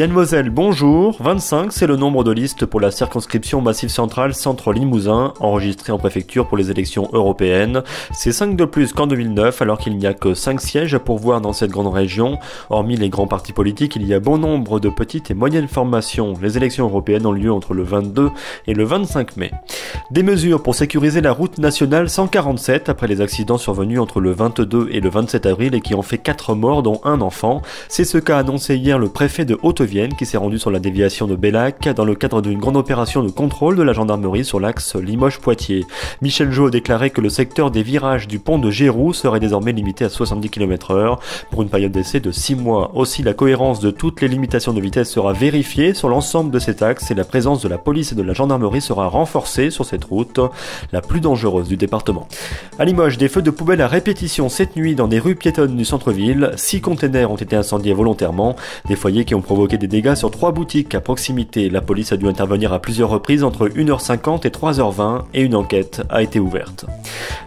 Yann Moselle, bonjour. 25, c'est le nombre de listes pour la circonscription Massif Central Centre-Limousin, enregistrée en préfecture pour les élections européennes. C'est 5 de plus qu'en 2009, alors qu'il n'y a que 5 sièges à pourvoir dans cette grande région. Hormis les grands partis politiques, il y a bon nombre de petites et moyennes formations. Les élections européennes ont lieu entre le 22 et le 25 mai. Des mesures pour sécuriser la route nationale 147 après les accidents survenus entre le 22 et le 27 avril et qui ont fait 4 morts dont un enfant. C'est ce qu'a annoncé hier le préfet de Haute-Vienne qui s'est rendu sur la déviation de Bellac dans le cadre d'une grande opération de contrôle de la gendarmerie sur l'axe Limoges-Poitiers. Michel Jo a déclaré que le secteur des virages du pont de Géroux serait désormais limité à 70 km/h pour une période d'essai de 6 mois. Aussi, la cohérence de toutes les limitations de vitesse sera vérifiée sur l'ensemble de cet axe et la présence de la police et de la gendarmerie sera renforcée sur cette route, la plus dangereuse du département. À Limoges, des feux de poubelle à répétition cette nuit dans des rues piétonnes du centre-ville. 6 containers ont été incendiés volontairement, des foyers qui ont provoqué des dégâts sur 3 boutiques à proximité. La police a dû intervenir à plusieurs reprises entre 1h50 et 3h20 et une enquête a été ouverte.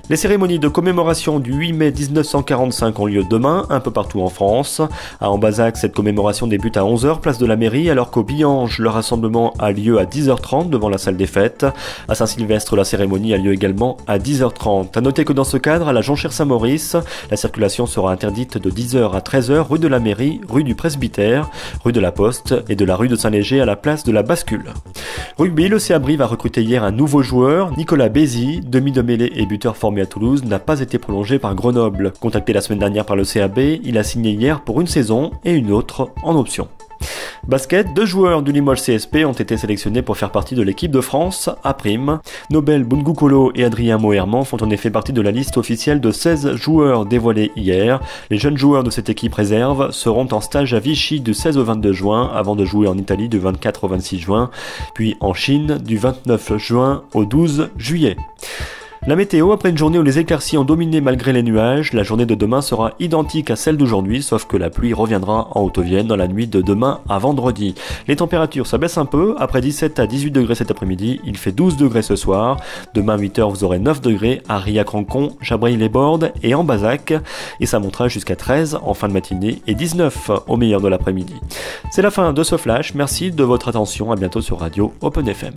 Les cérémonies de commémoration du 8 mai 1945 ont lieu demain, un peu partout en France. À Ambazac, cette commémoration débute à 11h, place de la mairie, alors qu'au Billange, le rassemblement a lieu à 10h30 devant la salle des fêtes. À Saint-Sylvestre, la cérémonie a lieu également à 10h30. À noter que dans ce cadre, à la Jonchère-Saint-Maurice, la circulation sera interdite de 10h à 13h, rue de la mairie, rue du Presbytère, rue de la Poste et de la rue de Saint-Léger à la place de la Bascule. Rugby, le CA Brive a recruté hier un nouveau joueur, Nicolas Bézy, demi de mêlée et buteur formé à Toulouse, n'a pas été prolongé par Grenoble. Contacté la semaine dernière par le CAB, il a signé hier pour une saison et une autre en option. Basket, 2 joueurs du Limoges CSP ont été sélectionnés pour faire partie de l'équipe de France à prime. Nobel Bungukolo et Adrien Moherman font en effet partie de la liste officielle de 16 joueurs dévoilés hier. Les jeunes joueurs de cette équipe réserve seront en stage à Vichy du 16 au 22 juin avant de jouer en Italie du 24 au 26 juin, puis en Chine du 29 juin au 12 juillet. La météo, après une journée où les éclaircies ont dominé malgré les nuages, la journée de demain sera identique à celle d'aujourd'hui, sauf que la pluie reviendra en Haute-Vienne dans la nuit de demain à vendredi. Les températures s'abaissent un peu, après 17 à 18 degrés cet après-midi, il fait 12 degrés ce soir. Demain à 8h, vous aurez 9 degrés à Rilhac-Rancon, Chabreuil-les-Bordes et Ambazac, et ça montera jusqu'à 13 en fin de matinée et 19 au meilleur de l'après-midi. C'est la fin de ce flash, merci de votre attention, à bientôt sur Radio Open FM.